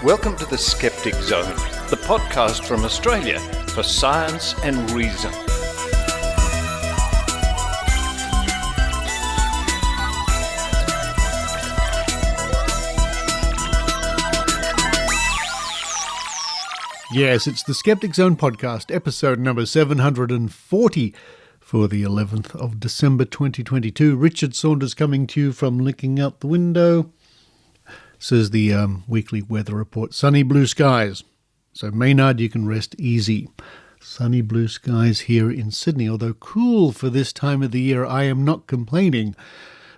Welcome to the Skeptic Zone, the podcast from Australia for science and reason. Yes, it's the Skeptic Zone podcast, episode number 740 for the 11th of December 2022. Richard Saunders coming to you from looking out the window. Says the weekly weather report, sunny blue skies. So Maynard, you can rest easy. Sunny blue skies here in Sydney, although cool for this time of the year, I am not complaining.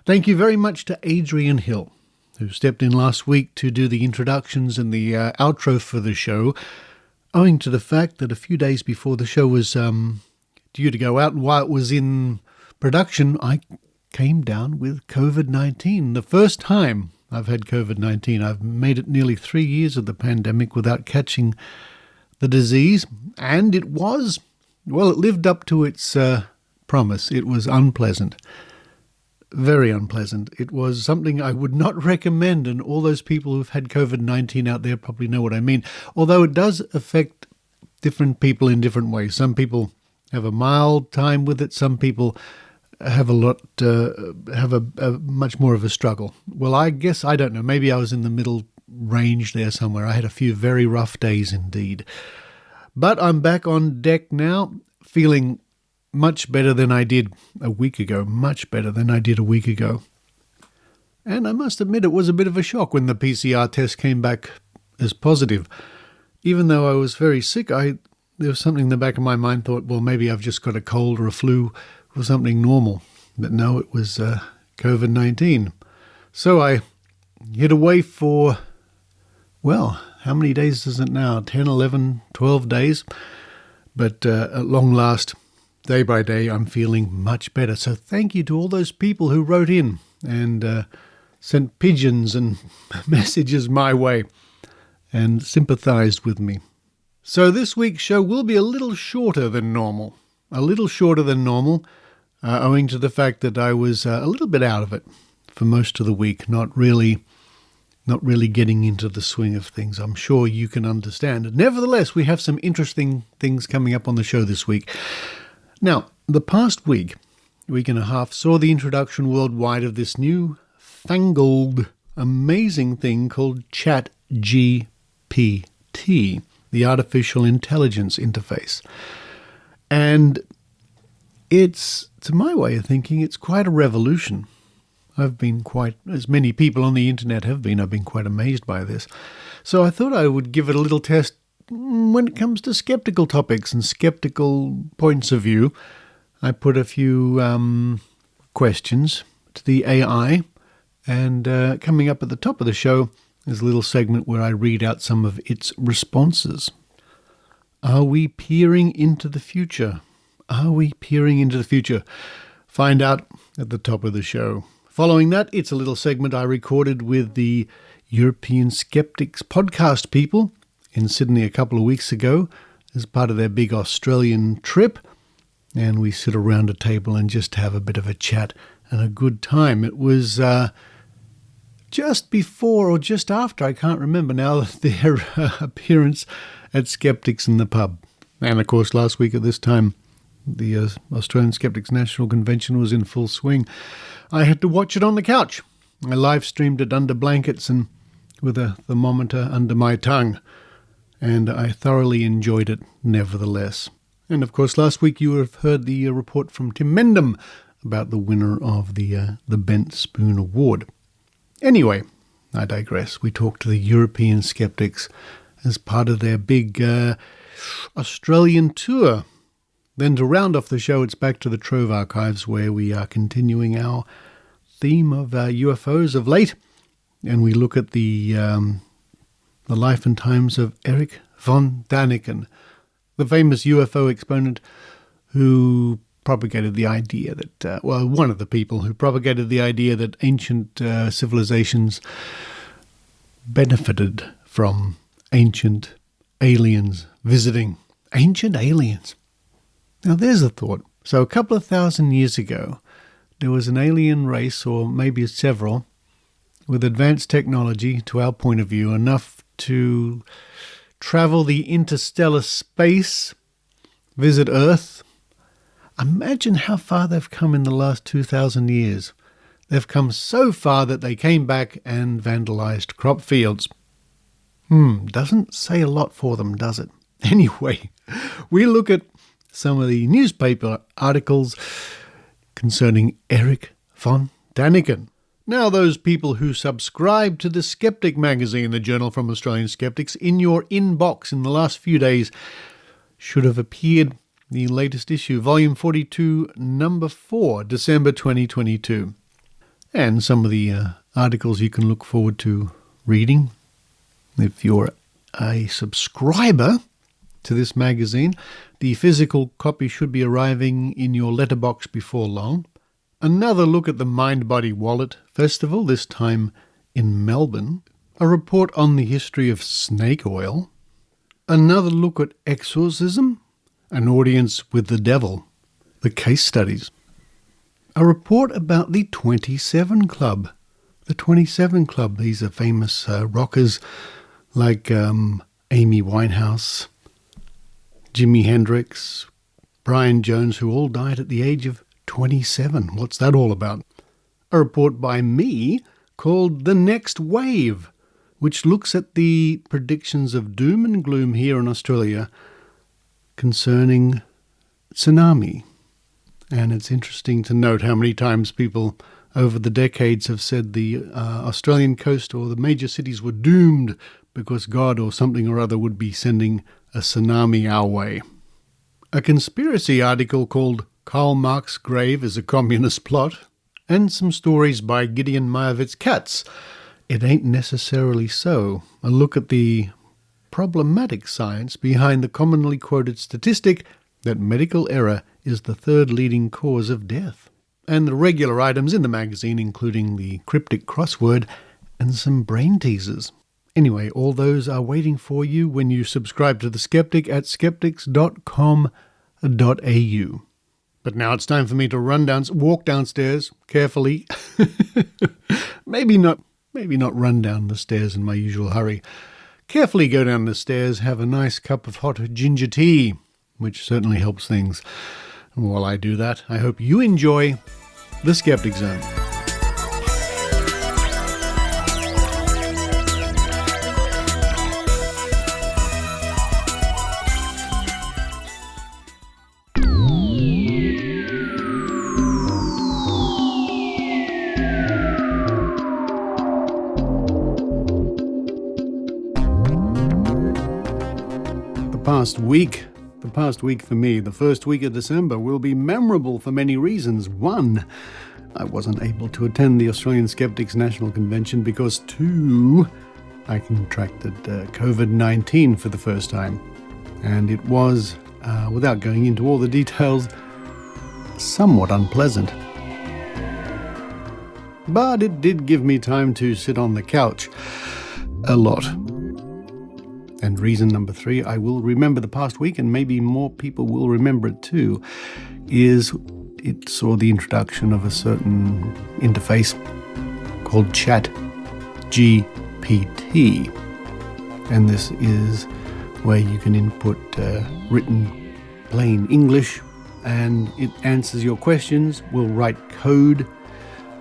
Thank you very much to Adrian Hill, who stepped in last week to do the introductions and the outro for the show, owing to the fact that a few days before the show was due to go out and while it was in production, I came down with COVID-19. The first time I've had COVID-19. I've made it nearly 3 years of the pandemic without catching the disease, and it lived up to its promise. It was unpleasant, very unpleasant. It was something I would not recommend, and all those people who've had COVID-19 out there probably know what I mean, although it does affect different people in different ways. Some people have a mild time with it, some people have a much more of a struggle. Well, I guess, I don't know, maybe I was in the middle range there somewhere. I had a few very rough days indeed. But I'm back on deck now, feeling much better than I did a week ago, And I must admit it was a bit of a shock when the PCR test came back as positive. Even though I was very sick, there was something in the back of my mind thought, well, maybe I've just got a cold or a flu or something normal. But no, it was COVID-19. So I hid away for, well, how many days is it now? 10, 11, 12 days. But at long last, day by day, I'm feeling much better. So thank you to all those people who wrote in and sent pigeons and messages my way and sympathized with me. So this week's show will be a little shorter than normal. Owing to the fact that I was a little bit out of it for most of the week, not really getting into the swing of things. I'm sure you can understand. Nevertheless, we have some interesting things coming up on the show this week. Now, the past week and a half, saw the introduction worldwide of this new fangled, amazing thing called ChatGPT, the artificial intelligence interface. And it's, to my way of thinking, it's quite a revolution. As many people on the internet have been, I've been quite amazed by this. So I thought I would give it a little test when it comes to skeptical topics and skeptical points of view. I put a few questions to the AI, and coming up at the top of the show is a little segment where I read out some of its responses. Are we peering into the future? Find out at the top of the show. Following that, it's a little segment I recorded with the European Skeptics Podcast people in Sydney a couple of weeks ago as part of their big Australian trip. And we sit around a table and just have a bit of a chat and a good time. It was just before or just after, I can't remember now, their appearance at Skeptics in the Pub. And of course, last week at this time, the Australian Skeptics National Convention was in full swing. I had to watch it on the couch. I live streamed it under blankets and with a thermometer under my tongue. And I thoroughly enjoyed it nevertheless. And of course, last week you have heard the report from Tim Mendham about the winner of the Bent Spoon Award. Anyway, I digress. We talked to the European Skeptics as part of their big Australian tour. Then to round off the show, it's back to the Trove archives where we are continuing our theme of UFOs of late. And we look at the life and times of Erich von Daniken, the famous UFO exponent who propagated the idea that, one of the people who propagated the idea that ancient civilizations benefited from ancient aliens visiting. Ancient aliens. Now there's a thought. So a couple of thousand years ago, there was an alien race, or maybe several, with advanced technology, to our point of view, enough to travel the interstellar space, visit Earth. Imagine how far they've come in the last 2,000 years. They've come so far that they came back and vandalized crop fields. Doesn't say a lot for them, does it? Anyway, we look at some of the newspaper articles concerning Erich von Daniken. Now, those people who subscribe to the Skeptic magazine, the journal from Australian Skeptics, in your inbox in the last few days should have appeared the latest issue, volume 42, number 4, December 2022. And some of the articles you can look forward to reading if you're a subscriber to this magazine. The physical copy should be arriving in your letterbox before long. Another look at the Mind Body Wallet Festival, this time in Melbourne. A report on the history of snake oil. Another look at exorcism, an audience with the devil, the case studies. A report about the 27 Club. The 27 Club, these are famous rockers like Amy Winehouse, Jimi Hendrix, Brian Jones, who all died at the age of 27. What's that all about? A report by me called The Next Wave, which looks at the predictions of doom and gloom here in Australia concerning tsunami. And it's interesting to note how many times people over the decades have said the Australian coast or the major cities were doomed because God or something or other would be sending a tsunami our way. A conspiracy article called Karl Marx's Grave is a Communist Plot, and some stories by Gideon Meyerowitz Katz. It ain't necessarily so. A look at the problematic science behind the commonly quoted statistic that medical error is the third leading cause of death. And the regular items in the magazine, including the cryptic crossword and some brain teasers. Anyway, all those are waiting for you when you subscribe to The Skeptic at skeptics.com.au. But now it's time for me to walk downstairs carefully. Maybe not run down the stairs in my usual hurry. Carefully go down the stairs, have a nice cup of hot ginger tea, which certainly helps things. And while I do that, I hope you enjoy The Skeptic Zone. The past week for me, the first week of December, will be memorable for many reasons. 1, I wasn't able to attend the Australian Skeptics National Convention because 2, I contracted COVID-19 for the first time. And it was, without going into all the details, somewhat unpleasant. But it did give me time to sit on the couch a lot. And reason number 3, I will remember the past week, and maybe more people will remember it too, is it saw the introduction of a certain interface called ChatGPT. And this is where you can input written plain English, and it answers your questions, will write code,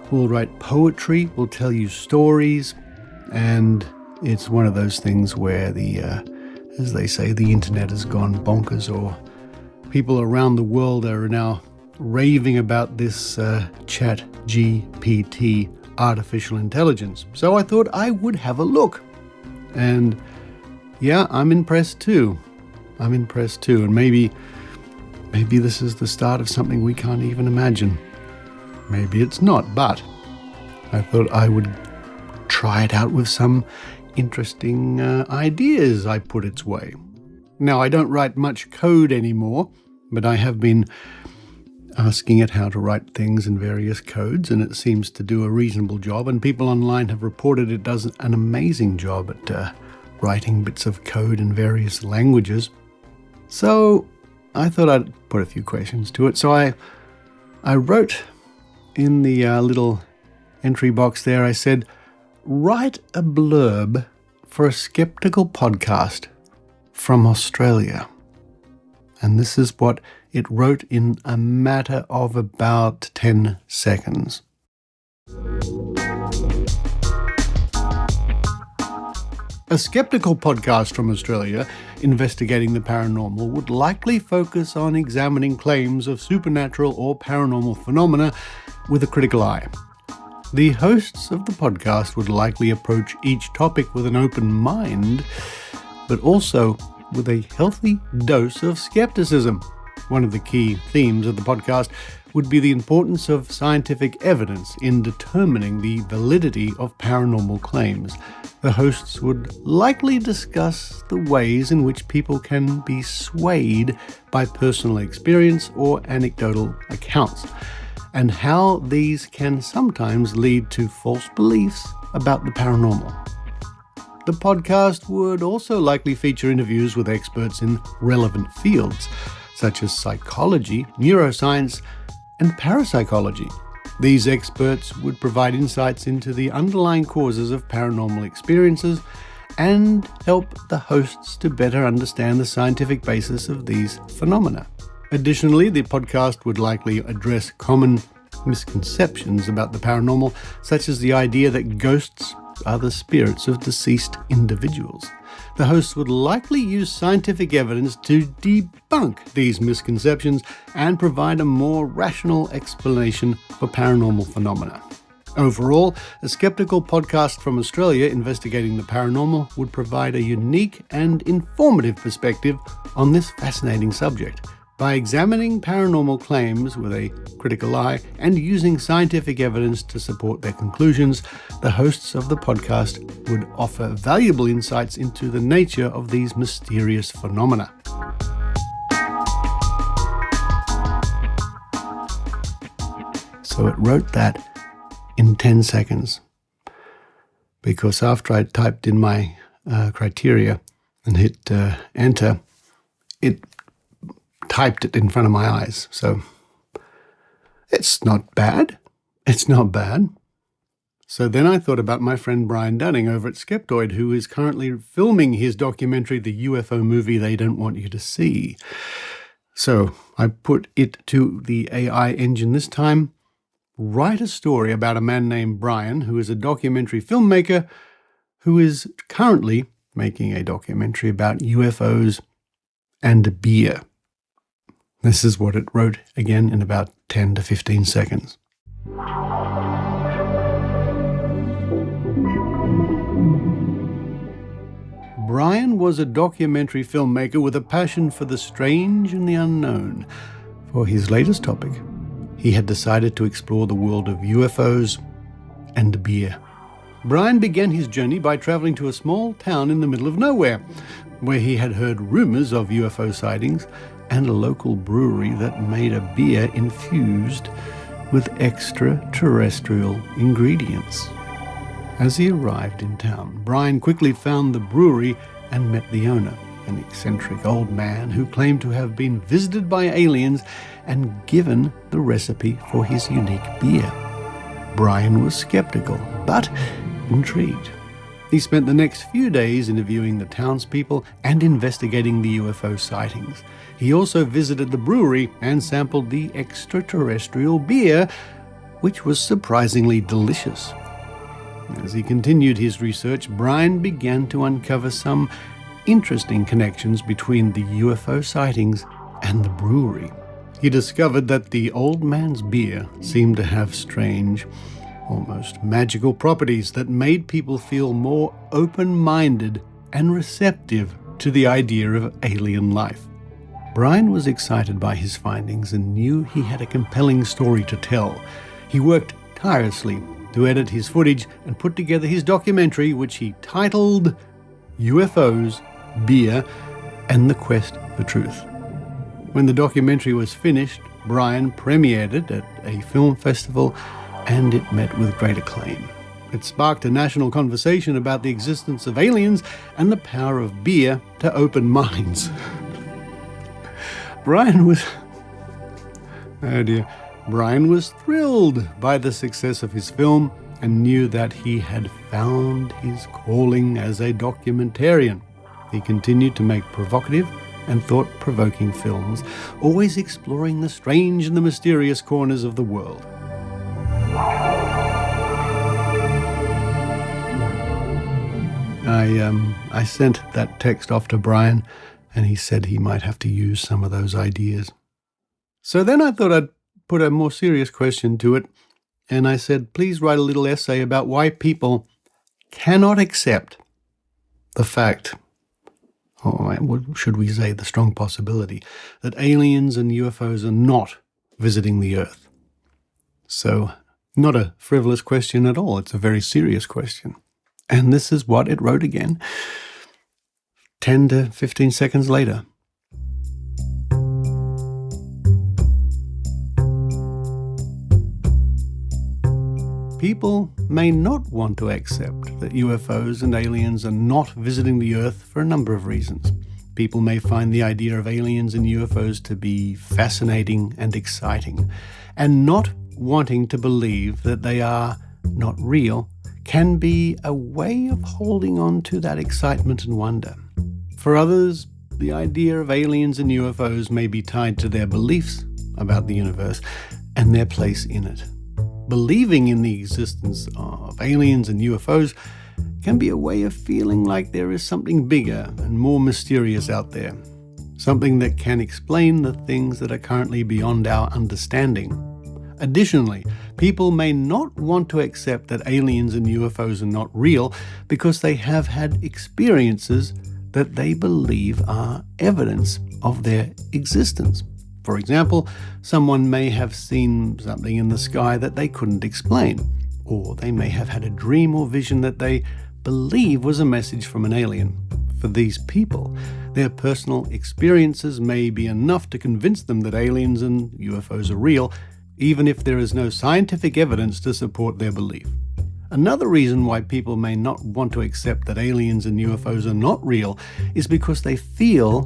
will write poetry, will tell you stories, and it's one of those things where as they say, the internet has gone bonkers, or people around the world are now raving about this ChatGPT artificial intelligence. So I thought I would have a look. And yeah, I'm impressed too. And maybe this is the start of something we can't even imagine. Maybe it's not, but I thought I would try it out with some interesting ideas I put its way. Now, I don't write much code anymore, but I have been asking it how to write things in various codes, and it seems to do a reasonable job, and people online have reported it does an amazing job at writing bits of code in various languages. So I thought I'd put a few questions to it. So I wrote in the little entry box there, I said, write a blurb for a skeptical podcast from Australia. And this is what it wrote in a matter of about 10 seconds. A skeptical podcast from Australia investigating the paranormal would likely focus on examining claims of supernatural or paranormal phenomena with a critical eye. The hosts of the podcast would likely approach each topic with an open mind, but also with a healthy dose of skepticism. One of the key themes of the podcast would be the importance of scientific evidence in determining the validity of paranormal claims. The hosts would likely discuss the ways in which people can be swayed by personal experience or anecdotal accounts, and how these can sometimes lead to false beliefs about the paranormal. The podcast would also likely feature interviews with experts in relevant fields, such as psychology, neuroscience, and parapsychology. These experts would provide insights into the underlying causes of paranormal experiences and help the hosts to better understand the scientific basis of these phenomena. Additionally, the podcast would likely address common misconceptions about the paranormal, such as the idea that ghosts are the spirits of deceased individuals. The hosts would likely use scientific evidence to debunk these misconceptions and provide a more rational explanation for paranormal phenomena. Overall, a skeptical podcast from Australia investigating the paranormal would provide a unique and informative perspective on this fascinating subject. By examining paranormal claims with a critical eye and using scientific evidence to support their conclusions, the hosts of the podcast would offer valuable insights into the nature of these mysterious phenomena. So it wrote that in 10 seconds, because after I typed in my criteria and hit enter, it typed it in front of my eyes. So it's not bad. It's not bad. So then I thought about my friend Brian Dunning over at Skeptoid, who is currently filming his documentary, The UFO Movie They Don't Want You to See. So I put it to the AI engine this time. Write a story about a man named Brian, who is a documentary filmmaker, who is currently making a documentary about UFOs and beer. This is what it wrote again in about 10 to 15 seconds. Brian was a documentary filmmaker with a passion for the strange and the unknown. For his latest topic, he had decided to explore the world of UFOs and beer. Brian began his journey by traveling to a small town in the middle of nowhere, where he had heard rumors of UFO sightings and a local brewery that made a beer infused with extraterrestrial ingredients. As he arrived in town, Brian quickly found the brewery and met the owner, an eccentric old man who claimed to have been visited by aliens and given the recipe for his unique beer. Brian was skeptical, but intrigued. He spent the next few days interviewing the townspeople and investigating the UFO sightings. He also visited the brewery and sampled the extraterrestrial beer, which was surprisingly delicious. As he continued his research, Brian began to uncover some interesting connections between the UFO sightings and the brewery. He discovered that the old man's beer seemed to have strange, almost magical properties that made people feel more open-minded and receptive to the idea of alien life. Brian was excited by his findings and knew he had a compelling story to tell. He worked tirelessly to edit his footage and put together his documentary, which he titled UFOs, Beer, and the Quest for Truth. When the documentary was finished, Brian premiered it at a film festival, and it met with great acclaim. It sparked a national conversation about the existence of aliens and the power of beer to open minds. Brian was thrilled by the success of his film, and knew that he had found his calling as a documentarian. He continued to make provocative and thought-provoking films, always exploring the strange and the mysterious corners of the world. I sent that text off to Brian, and he said he might have to use some of those ideas. So then I thought I'd put a more serious question to it, and I said, please write a little essay about why people cannot accept the fact, or what should we say, the strong possibility, that aliens and UFOs are not visiting the Earth. So, not a frivolous question at all. It's a very serious question. And this is what it wrote again, 10 to 15 seconds later. People may not want to accept that UFOs and aliens are not visiting the Earth for a number of reasons. People may find the idea of aliens and UFOs to be fascinating and exciting, and not wanting to believe that they are not real can be a way of holding on to that excitement and wonder. For others, the idea of aliens and UFOs may be tied to their beliefs about the universe and their place in it. Believing in the existence of aliens and UFOs can be a way of feeling like there is something bigger and more mysterious out there, something that can explain the things that are currently beyond our understanding. Additionally, people may not want to accept that aliens and UFOs are not real because they have had experiences that they believe are evidence of their existence. For example, someone may have seen something in the sky that they couldn't explain, or they may have had a dream or vision that they believe was a message from an alien. For these people, their personal experiences may be enough to convince them that aliens and UFOs are real, even if there is no scientific evidence to support their belief. Another reason why people may not want to accept that aliens and UFOs are not real is because they feel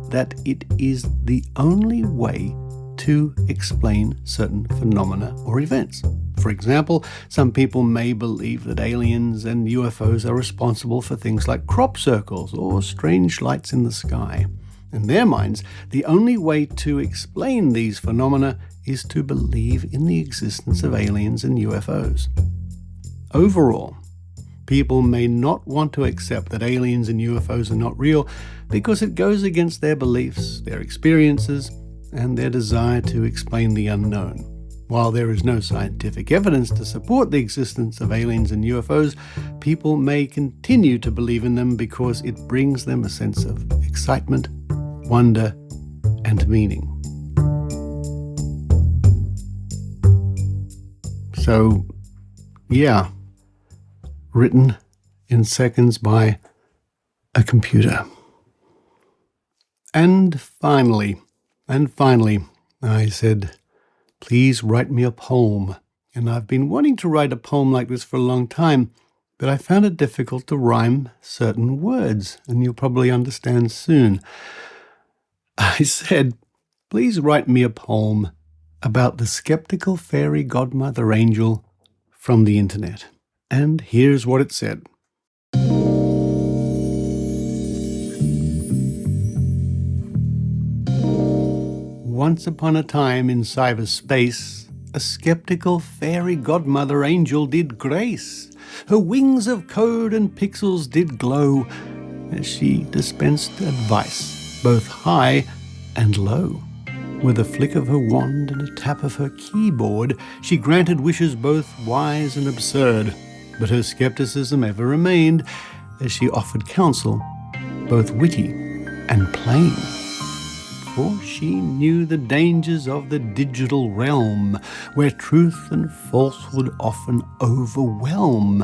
that it is the only way to explain certain phenomena or events. For example, some people may believe that aliens and UFOs are responsible for things like crop circles or strange lights in the sky. In their minds, the only way to explain these phenomena is to believe in the existence of aliens and UFOs. Overall, people may not want to accept that aliens and UFOs are not real because it goes against their beliefs, their experiences, and their desire to explain the unknown. While there is no scientific evidence to support the existence of aliens and UFOs, people may continue to believe in them because it brings them a sense of excitement, wonder, and meaning. So, yeah, written in seconds by a computer. And finally, I said, please write me a poem. And I've been wanting to write a poem like this for a long time, but I found it difficult to rhyme certain words, and you'll probably understand soon. I said, please write me a poem about the Skeptical Fairy Godmother Angel from the internet. And here's what it said. Once upon a time in cyberspace, a skeptical fairy godmother angel did grace. Her wings of code and pixels did glow as she dispensed advice, both high and low. With a flick of her wand and a tap of her keyboard, she granted wishes both wise and absurd. But her skepticism ever remained as she offered counsel, both witty and plain. For she knew the dangers of the digital realm, where truth and falsehood often overwhelm,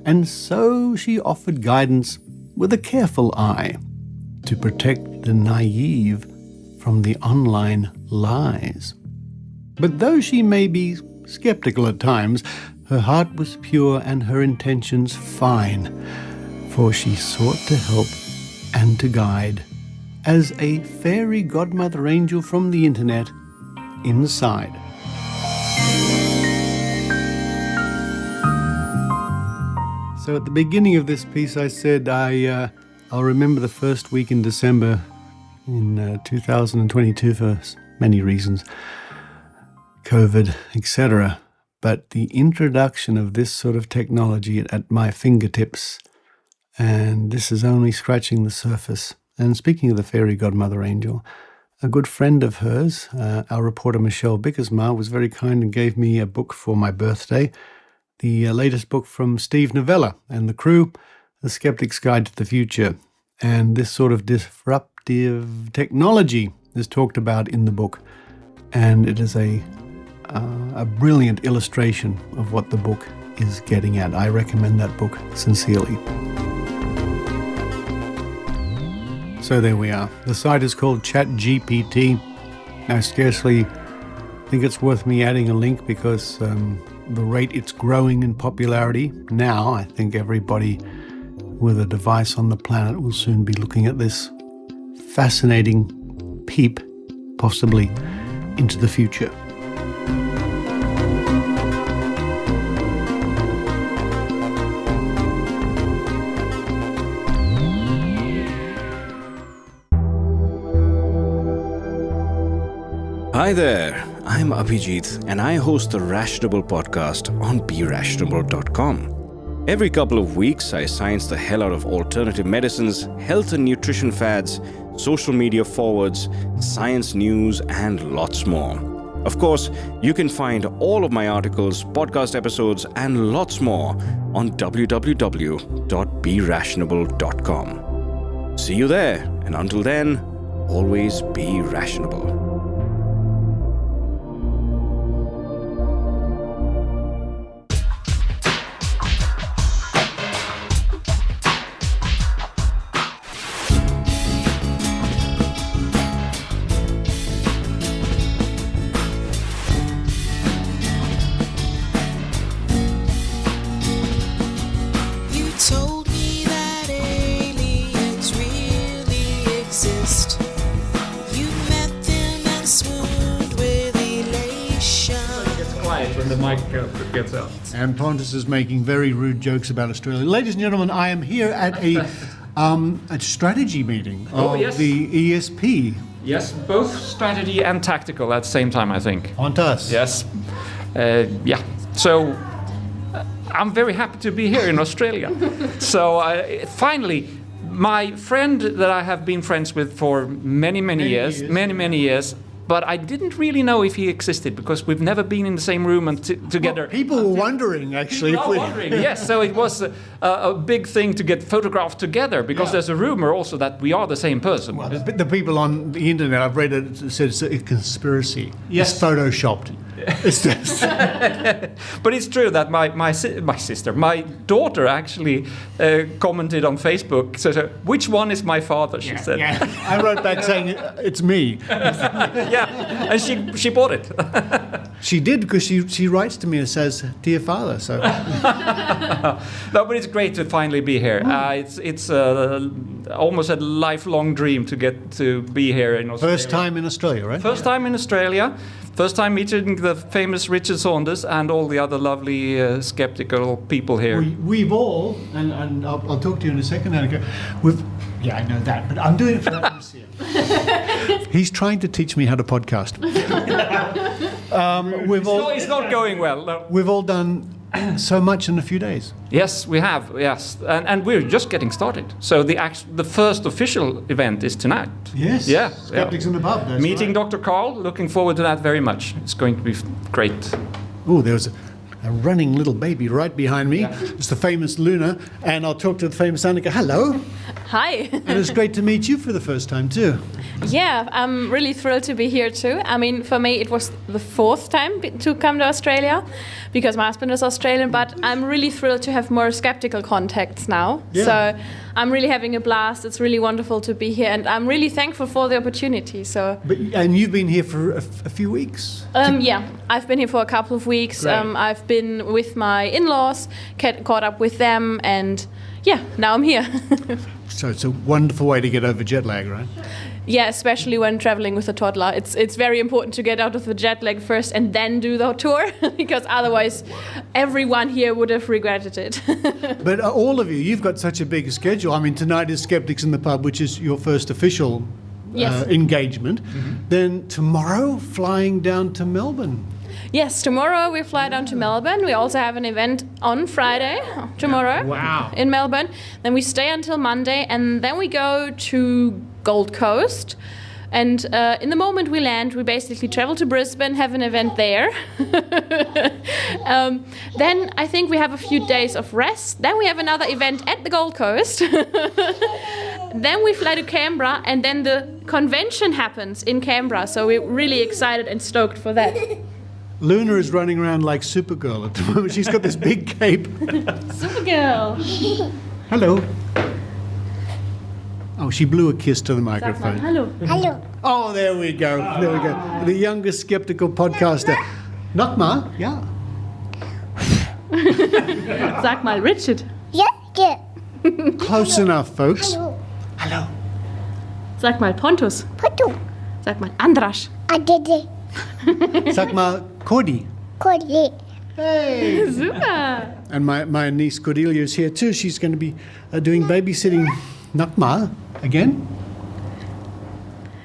and so she offered guidance with a careful eye to protect the naive from the online lies. But though she may be skeptical at times, her heart was pure and her intentions fine, for she sought to help and to guide as a fairy godmother angel from the internet inside. So at the beginning of this piece, I said I'll remember the first week in December in 2022 for many reasons, COVID, etc. But the introduction of this sort of technology at my fingertips, and this is only scratching the surface. And speaking of the fairy godmother angel, a good friend of hers, our reporter Michelle Bickersma, was very kind and gave me a book for my birthday, the latest book from Steve Novella and the crew, The Skeptic's Guide to the Future. And this sort of disruptive technology is talked about in the book. And it is a brilliant illustration of what the book is getting at. I recommend that book sincerely. So there we are. The site is called ChatGPT. I scarcely think it's worth me adding a link because the rate it's growing in popularity now, I think everybody with a device on the planet will soon be looking at this fascinating peep, possibly, into the future. Hi there, I'm Abhijit and I host the Rationable podcast on BeRationable.com. Every couple of weeks, I science the hell out of alternative medicines, health and nutrition fads, social media forwards, science news, and lots more. Of course, you can find all of my articles, podcast episodes, and lots more on www.berationable.com. See you there, and until then, always be rationable. Gets out. And Pontus is making very rude jokes about Australia. Ladies and gentlemen, I am here at a strategy meeting of the ESP. Yes, both strategy and tactical at the same time, I think. Pontus. Yes. Yeah. So I'm very happy to be here in Australia. So finally, my friend that I have been friends with for many years, but I didn't really know if he existed because we've never been in the same room together. Well, people were wondering, actually. Yes, so it was a big thing to get photographed together because there's a rumor also that we are the same person. Well, the people on the internet, I've read it, said it's a conspiracy. Yes. It's photoshopped. It's just... But it's true that my daughter actually commented on Facebook, so which one is my father, she said. Yeah. I wrote back saying, it's me. Yeah, and she bought it. She did, because she writes to me and says, dear father, so... No, but it's great to finally be here. It's almost a lifelong dream to get to be here in Australia. First time in Australia, right? First time in Australia. First time meeting the famous Richard Saunders and all the other lovely skeptical people here. We've all, and I'll talk to you in a second, Annika. I know that, but I'm doing it for that museum. He's trying to teach me how to podcast. It's not going well. No. We've all done so much in a few days. Yes, we have. Yes, and we're just getting started. So the first official event is tonight. Yes. Yeah. Skeptics in the pub. Meeting Dr. Carl. Looking forward to that very much. It's going to be great. Oh, there's a running little baby right behind me. Yeah. It's the famous Luna, and I'll talk to the famous Annika. Hello. Hi. And it's great to meet you for the first time too. Yeah, I'm really thrilled to be here too. I mean, for me it was the fourth time to come to Australia because my husband is Australian, but I'm really thrilled to have more skeptical contacts now. Yeah. So I'm really having a blast. It's really wonderful to be here, and I'm really thankful for the opportunity. And you've been here for a few weeks? Yeah, I've been here for a couple of weeks. I've been with my in-laws, caught up with them, and yeah, now I'm here. So it's a wonderful way to get over jet lag, right? Yeah, especially when traveling with a toddler. It's very important to get out of the jet lag first and then do the tour, because otherwise everyone here would have regretted it. But all of you, you've got such a big schedule. I mean, tonight is Skeptics in the Pub, which is your first official engagement. Then tomorrow, flying down to Melbourne. Yes, tomorrow we fly down to Melbourne. We also have an event on Friday, tomorrow, in Melbourne. Then we stay until Monday, and then we go to Gold Coast. And in the moment we land, we basically travel to Brisbane, have an event there. Then I think we have a few days of rest. Then we have another event at the Gold Coast. Then we fly to Canberra, and then the convention happens in Canberra. So we're really excited and stoked for that. Luna is running around like Supergirl at the moment. She's got this big cape. Supergirl. Hello. Oh, she blew a kiss to the microphone. Hello. Hallo. Oh, there we go. There we go. The youngest skeptical podcaster. Nochmal? Ja. Sag mal, Richard. Ja, ja. Close enough, folks. Hallo. Sag mal, Pontus. Foto. Sag mal, Andras. Adede. Sag mal, Cody. Kolle. Hey. Super. And my niece Cordelia is here too. She's going to be doing babysitting. Nochmal? Again?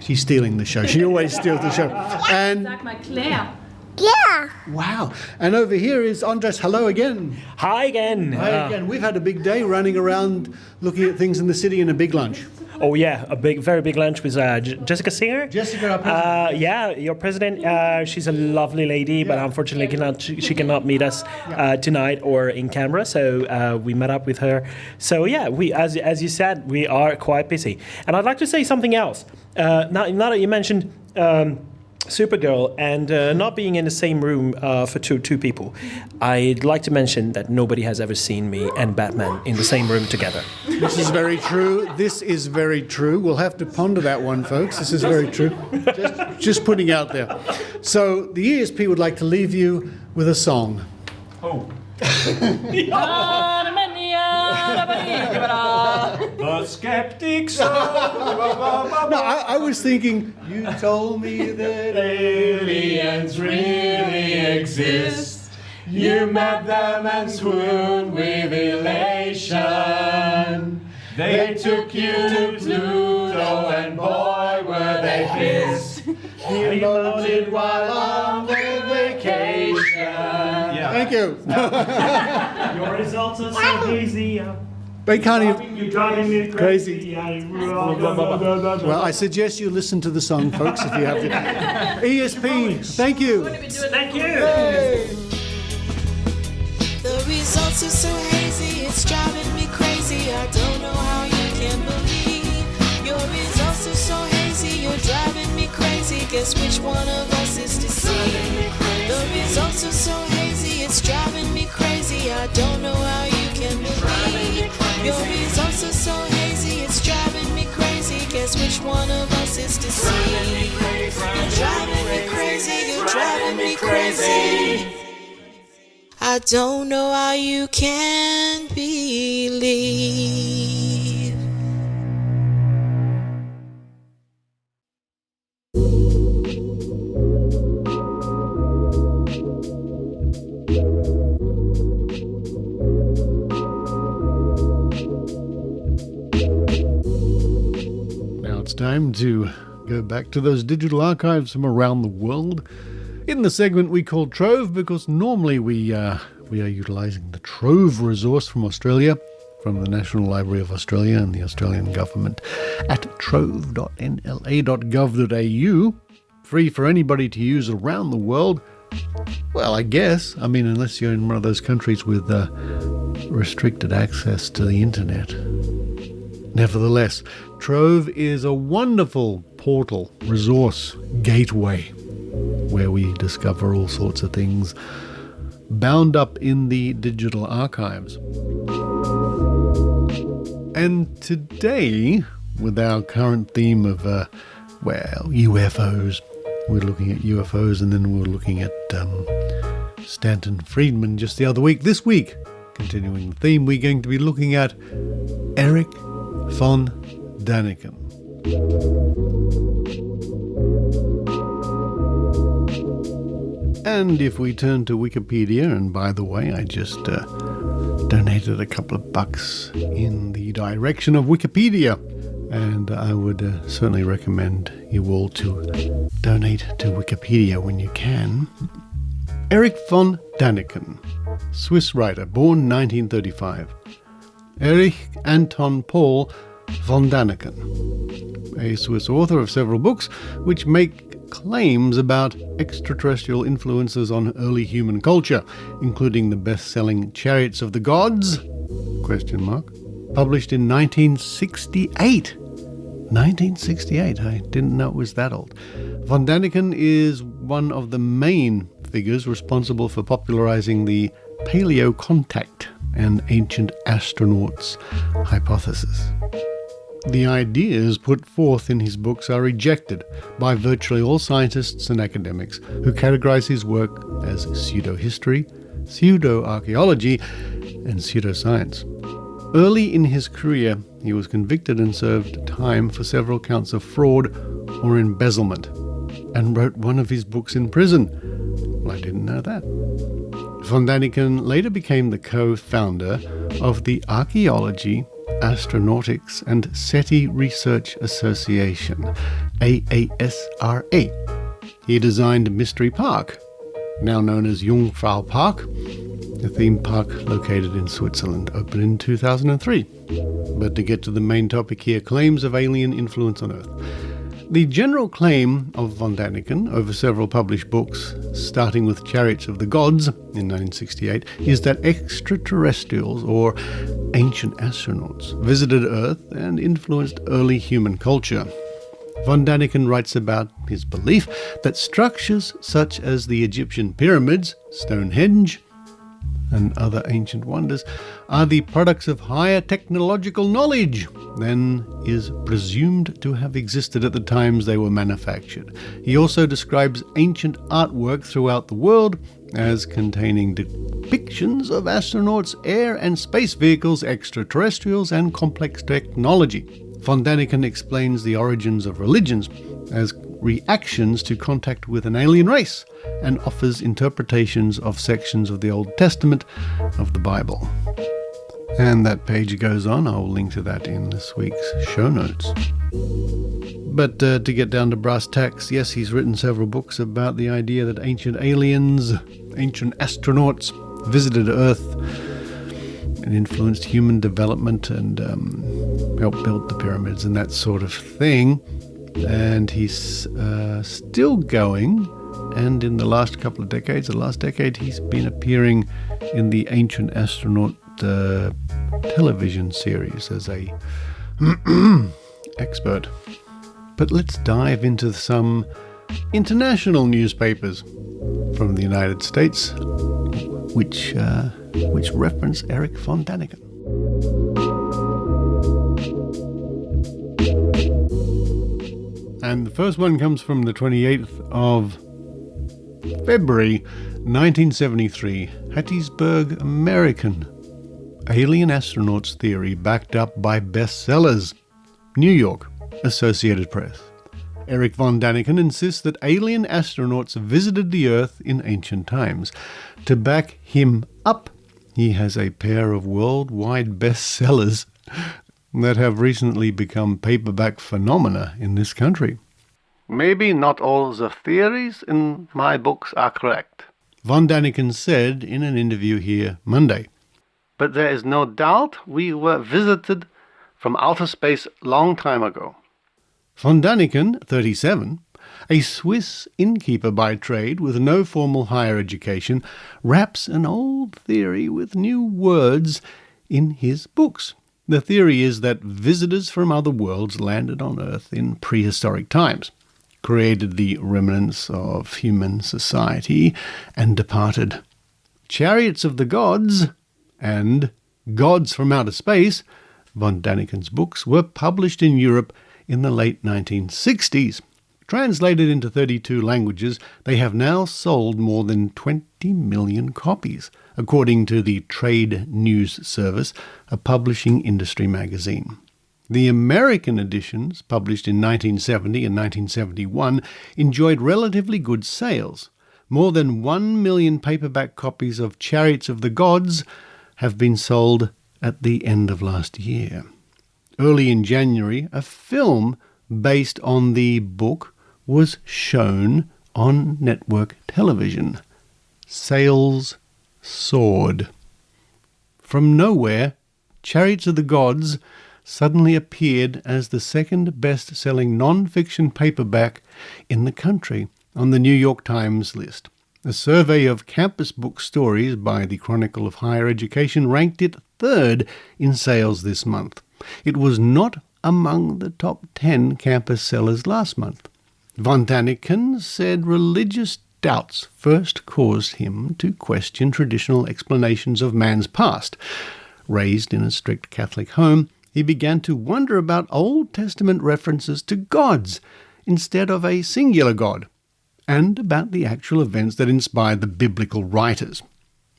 She's stealing the show. She always steals the show. And Sag mal, Claire. Ja. wow. And over here is Andres. Hello again. Hi again. Hi again. We've had a big day running around looking at things in the city and a big lunch. Oh yeah, very big lunch with Jessica Singer. Jessica, our president. Yeah, your president. She's a lovely lady, but unfortunately she cannot meet us tonight or in Canberra. So we met up with her. So yeah, we as you said, we are quite busy. And I'd like to say something else. Now that you mentioned Supergirl and not being in the same room for two people, I'd like to mention that nobody has ever seen me and Batman in the same room together. This is very true. This is very true. We'll have to ponder that one, folks. This is very true. Just putting out there. So the ESP would like to leave you with a song. Oh. The Skeptic Zone. No, I was thinking, you told me that aliens really exist. You met them and swooned with elation. They took you to Pluto and boy were they pissed. You voted while on their vacation. Yeah. Thank you. Your results are so hazy. They can't even... You're driving me crazy. Well, I suggest you listen to the song, folks, if you have to. ESP, thank you. Thank you. Hey. The results are so hazy, it's driving me crazy. I don't know how you can believe. Your results are so hazy, you're driving me crazy. Guess which one of us is deceived? The results are so hazy, it's driving me crazy. I don't know how you can believe. Your results are so hazy, it's driving me crazy. Guess which one of us is deceived? You're driving me crazy, you're driving me crazy. I don't know how you can believe. Now it's time to go back to those digital archives from around the world. In the segment we call Trove, because normally we are utilising the Trove resource from Australia, from the National Library of Australia and the Australian government at trove.nla.gov.au, free for anybody to use around the world. Well, I guess. I mean, unless you're in one of those countries with restricted access to the internet. Nevertheless, Trove is a wonderful portal, resource, gateway, where we discover all sorts of things bound up in the digital archives. And today, with our current theme of, UFOs, we're looking at UFOs, and then we're looking at Stanton Friedman just the other week. This week, continuing the theme, we're going to be looking at Erich von Daniken. And if we turn to Wikipedia, and by the way, I just donated a couple of bucks in the direction of Wikipedia, and I would certainly recommend you all to donate to Wikipedia when you can. Erich von Daniken, Swiss writer, born 1935. Erich Anton Paul von Daniken, a Swiss author of several books which make claims about extraterrestrial influences on early human culture, including the best-selling Chariots of the Gods, published in 1968. 1968, I didn't know it was that old. Von Daniken is one of the main figures responsible for popularizing the paleocontact and ancient astronauts hypothesis. The ideas put forth in his books are rejected by virtually all scientists and academics who categorize his work as pseudo-history, pseudo-archaeology, and pseudoscience. Early in his career, he was convicted and served time for several counts of fraud or embezzlement, and wrote one of his books in prison. Well, I didn't know that. Von Daniken later became the co-founder of the Archaeology, Astronautics and SETI Research Association, AASRA. He designed Mystery Park, now known as Jungfrau Park, a theme park located in Switzerland, opened in 2003. But to get to the main topic here, claims of alien influence on Earth. The general claim of von Daniken over several published books, starting with Chariots of the Gods in 1968, is that extraterrestrials, or ancient astronauts, visited Earth and influenced early human culture. Von Daniken writes about his belief that structures such as the Egyptian pyramids, Stonehenge, and other ancient wonders are the products of higher technological knowledge than is presumed to have existed at the times they were manufactured. He also describes ancient artwork throughout the world as containing depictions of astronauts, air and space vehicles, extraterrestrials, and complex technology. Von Daniken explains the origins of religions as reactions to contact with an alien race, and offers interpretations of sections of the Old Testament of the Bible. And that page goes on. I'll link to that in this week's show notes. But to get down to brass tacks, yes, he's written several books about the idea that ancient aliens, ancient astronauts visited Earth and influenced human development and helped build the pyramids and that sort of thing. And he's still going, and in the last couple of decades, the last decade, he's been appearing in the Ancient Astronaut television series as a expert. But let's dive into some international newspapers from the United States, which reference Erich von Daniken. And the first one comes from the 28th of February 1973, Hattiesburg, American. Alien astronauts theory backed up by bestsellers. New York, Associated Press. Erich von Daniken insists that alien astronauts visited the Earth in ancient times. To back him up, he has a pair of worldwide bestsellers that have recently become paperback phenomena in this country. Maybe not all the theories in my books are correct, von Daniken said in an interview here Monday. But there is no doubt we were visited from outer space long time ago. Von Daniken, 37, a Swiss innkeeper by trade with no formal higher education, wraps an old theory with new words in his books. The theory is that visitors from other worlds landed on Earth in prehistoric times, created the remnants of human society, and departed. Chariots of the Gods and Gods from Outer Space, von Daniken's books, were published in Europe in the late 1960s. Translated into 32 languages, they have now sold more than 20 million copies, according to the Trade News Service, a publishing industry magazine. The American editions, published in 1970 and 1971, enjoyed relatively good sales. More than 1 million paperback copies of Chariots of the Gods have been sold at the end of last year. Early in January, a film based on the book was shown on network television. Sales soared. From nowhere, Chariots of the Gods suddenly appeared as the second best-selling non-fiction paperback in the country on the New York Times list. A survey of campus book stories by the Chronicle of Higher Education ranked it third in sales this month. It was not among the top 10 campus sellers last month. Von Daniken said religious doubts first caused him to question traditional explanations of man's past. Raised in a strict Catholic home, he began to wonder about Old Testament references to gods instead of a singular God, and about the actual events that inspired the biblical writers.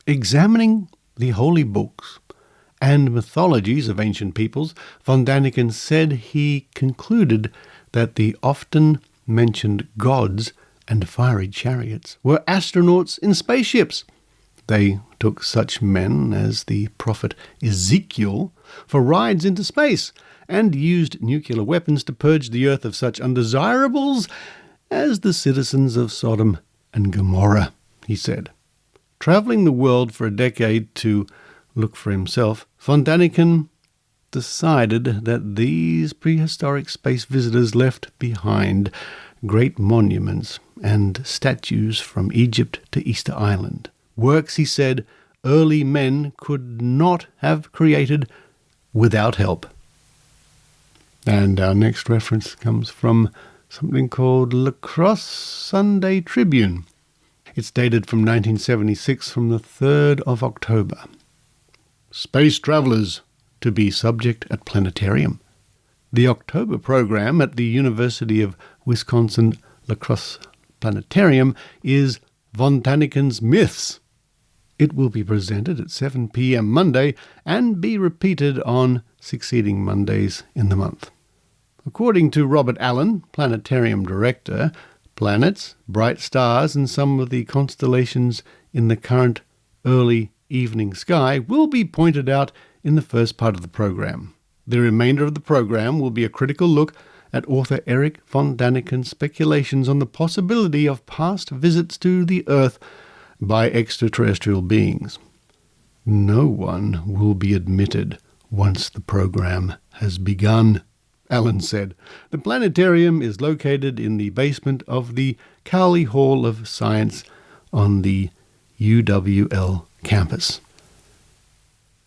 Examining the holy books and mythologies of ancient peoples, von Daniken said he concluded that the often mentioned gods and fiery chariots were astronauts in spaceships. They took such men as the prophet Ezekiel for rides into space and used nuclear weapons to purge the earth of such undesirables as the citizens of Sodom and Gomorrah, he said. Travelling the world for a decade to look for himself, von Daniken decided that these prehistoric space visitors left behind great monuments and statues from Egypt to Easter Island. Works, he said, early men could not have created without help. And our next reference comes from something called La Crosse Sunday Tribune. It's dated from 1976, from the 3rd of October. Space travelers to be subject at planetarium. The October program at the University of Wisconsin La Crosse Planetarium is von Daniken's Myths. It will be presented at 7 p.m. Monday and be repeated on succeeding Mondays in the month. According to Robert Allen, planetarium director, planets, bright stars, and some of the constellations in the current early evening sky will be pointed out in the first part of the program. The remainder of the program will be a critical look at author Erich von Daniken's speculations on the possibility of past visits to the Earth by extraterrestrial beings. No one will be admitted once the program has begun, Allen said. The planetarium is located in the basement of the Cowley Hall of Science on the UWL campus.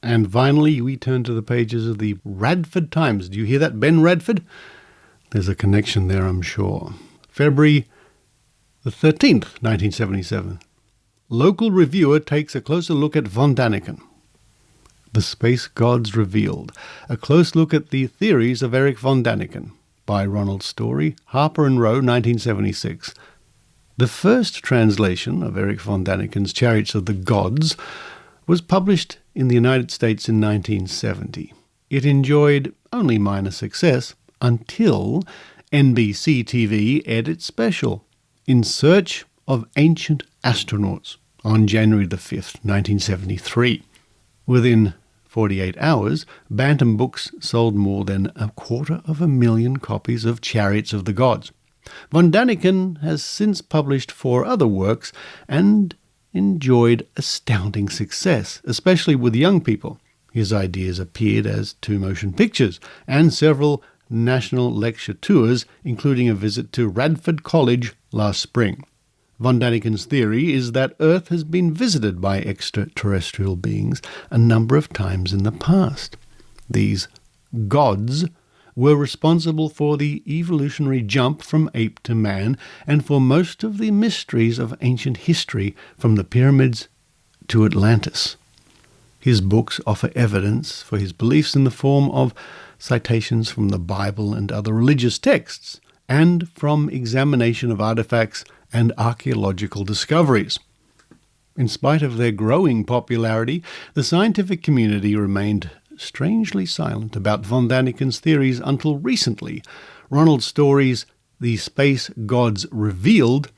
And finally, we turn to the pages of the Radford Times. Do you hear that, Ben Radford? There's a connection there, I'm sure. February the 13th, 1977. Local reviewer takes a closer look at von Daniken. The Space Gods Revealed. A close look at the theories of Erich von Daniken, by Ronald Story, Harper and Row, 1976. The first translation of Erich von Daniken's Chariots of the Gods was published in the United States in 1970. It enjoyed only minor success until NBC TV aired its special, In Search of Ancient Astronauts, on January the 5th, 1973. Within 48 hours, Bantam Books sold more than 250,000 copies of Chariots of the Gods. Von Daniken has since published 4 other works and enjoyed astounding success, especially with young people. His ideas appeared as 2 motion pictures and several national lecture tours, including a visit to Radford College last spring. Von Daniken's theory is that Earth has been visited by extraterrestrial beings a number of times in the past. These gods were responsible for the evolutionary jump from ape to man and for most of the mysteries of ancient history, from the pyramids to Atlantis. His books offer evidence for his beliefs in the form of citations from the Bible and other religious texts, and from examination of artifacts and archaeological discoveries. In spite of their growing popularity, the scientific community remained strangely silent about von Daniken's theories until recently. Ronald Story's The Space Gods Revealed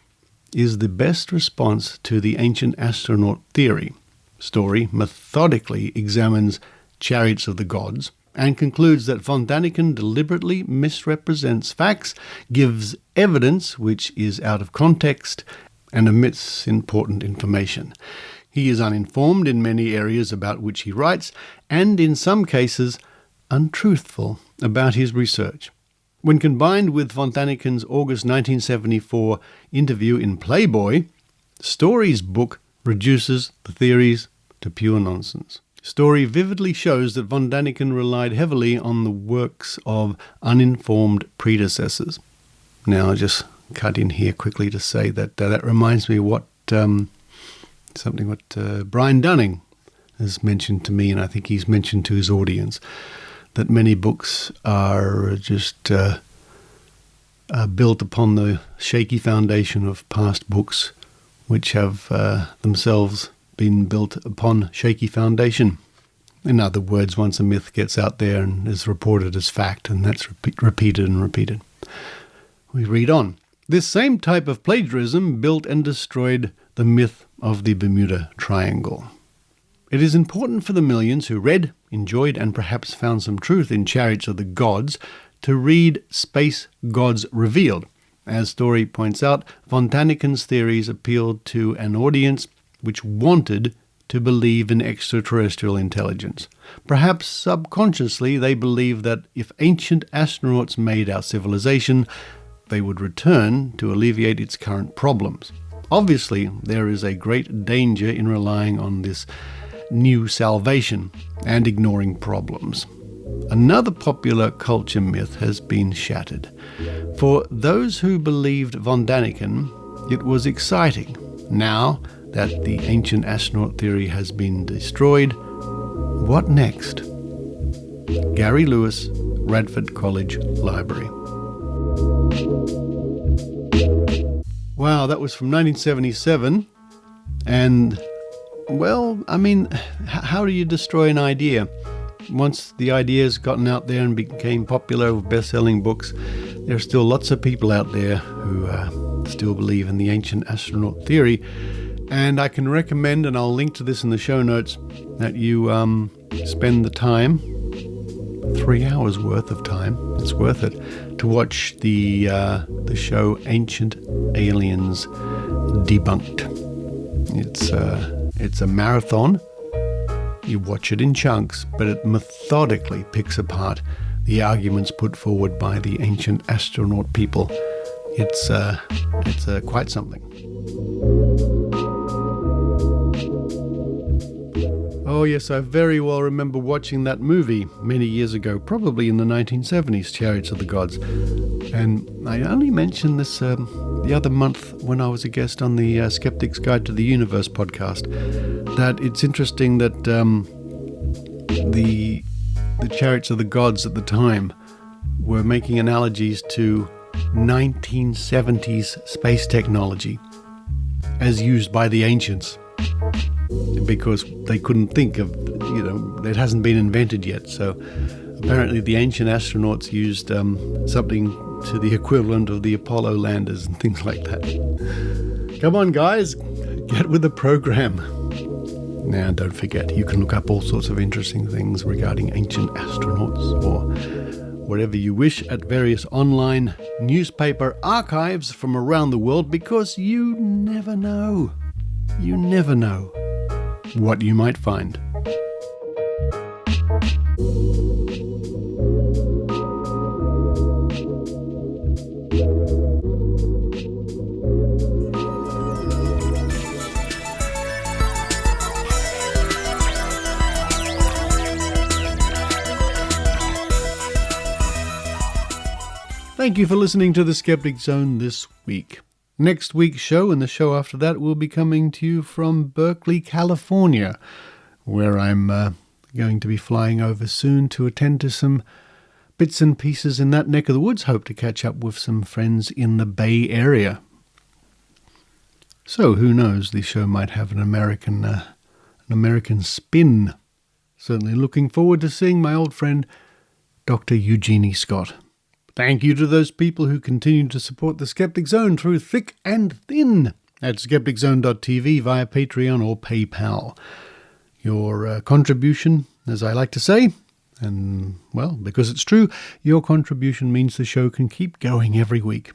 is the best response to the ancient astronaut theory. Story methodically examines chariots of the gods and concludes that von Daniken deliberately misrepresents facts, gives evidence which is out of context, and omits important information. He is uninformed in many areas about which he writes, and in some cases untruthful about his research. When combined with von Daniken's August 1974 interview in Playboy, Story's book reduces the theories to pure nonsense. Story vividly shows that von Daniken relied heavily on the works of uninformed predecessors. Now, I'll just cut in here quickly to say that that reminds me what Brian Dunning has mentioned to me, and I think he's mentioned to his audience, that many books are just built upon the shaky foundation of past books, which have themselves been built upon shaky foundation. In other words, once a myth gets out there and is reported as fact, and that's repeated and repeated. We read on. This same type of plagiarism built and destroyed the myth of the Bermuda Triangle. It is important for the millions who read, enjoyed, and perhaps found some truth in Chariots of the Gods to read Space Gods Revealed. As Story points out, von Daniken's theories appealed to an audience which wanted to believe in extraterrestrial intelligence. Perhaps subconsciously they believed that if ancient astronauts made our civilization, they would return to alleviate its current problems. Obviously, there is a great danger in relying on this new salvation and ignoring problems. Another popular culture myth has been shattered. For those who believed von Daniken, it was exciting. Now that the ancient astronaut theory has been destroyed, what next? Gary Lewis, Radford College Library. Wow, that was from 1977. And, well, I mean, how do you destroy an idea? Once the idea's gotten out there and became popular with best-selling books, there are still lots of people out there who still believe in the ancient astronaut theory. And I can recommend, and I'll link to this in the show notes, that you spend the time, 3 hours worth of time, it's worth it, to watch the show Ancient Aliens Debunked. It's a marathon. You watch it in chunks, but it methodically picks apart the arguments put forward by the ancient astronaut people. It's quite something. Oh yes, I very well remember watching that movie many years ago, probably in the 1970s, Chariots of the Gods. And I only mentioned this the other month when I was a guest on the Skeptic's Guide to the Universe podcast, that it's interesting that the Chariots of the Gods at the time were making analogies to 1970s space technology as used by the ancients, because they couldn't think of, it hasn't been invented yet. So apparently the ancient astronauts used something to the equivalent of the Apollo landers and things like that. Come on, guys, get with the program. Now, don't forget, you can look up all sorts of interesting things regarding ancient astronauts or whatever you wish at various online newspaper archives from around the world, because you never know. You never know what you might find. Thank you for listening to the Skeptic Zone this week. Next week's show and the show after that will be coming to you from Berkeley, California, where I'm going to be flying over soon to attend to some bits and pieces in that neck of the woods. Hope to catch up with some friends in the Bay Area. So who knows, the show might have an American spin. Certainly looking forward to seeing my old friend, Dr. Eugenie Scott. Thank you to those people who continue to support the Skeptic Zone through thick and thin at skepticzone.tv via Patreon or PayPal. Your contribution, as I like to say, and, well, because it's true, your contribution means the show can keep going every week.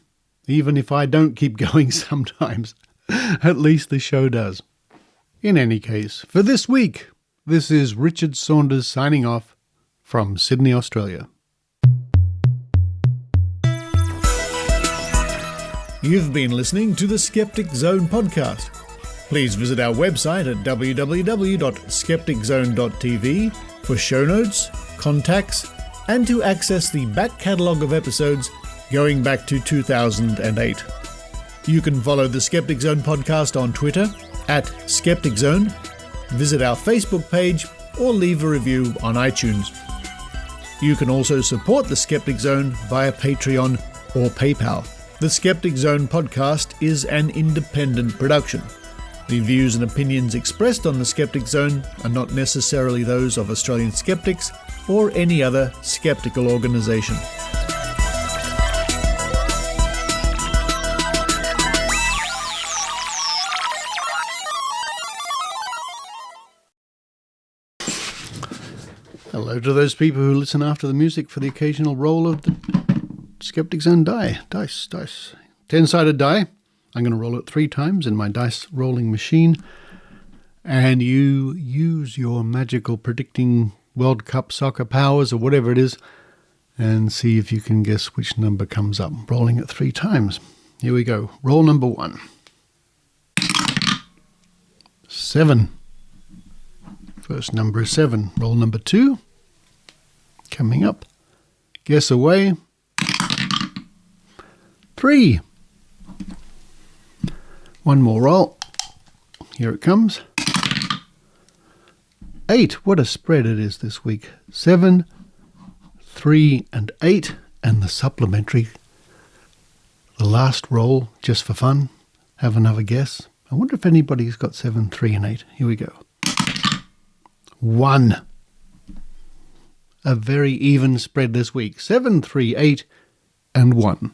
Even if I don't keep going sometimes, at least the show does. In any case, for this week, this is Richard Saunders signing off from Sydney, Australia. You've been listening to the Skeptic Zone podcast. Please visit our website at www.skepticzone.tv for show notes, contacts, and to access the back catalogue of episodes going back to 2008. You can follow the Skeptic Zone podcast on Twitter at Skeptic Zone, visit our Facebook page, or leave a review on iTunes. You can also support the Skeptic Zone via Patreon or PayPal. The Skeptic Zone podcast is an independent production. The views and opinions expressed on the Skeptic Zone are not necessarily those of Australian skeptics or any other skeptical organisation. Hello to those people who listen after the music for the occasional roll of the Skeptic Zone dice. 10-sided die. I'm going to roll it 3 times in my dice rolling machine. And you use your magical predicting World Cup soccer powers or whatever it is and see if you can guess which number comes up. Rolling it 3 times. Here we go. Roll number 1. 7. First number is 7. Roll number 2. Coming up. Guess away. 3. One more roll. Here it comes. 8. What a spread it is this week. 7, 3, and 8. And the supplementary. The last roll, just for fun. Have another guess. I wonder if anybody's got 7, 3, and 8. Here we go. 1. A very even spread this week. 7, 3, 8, and 1.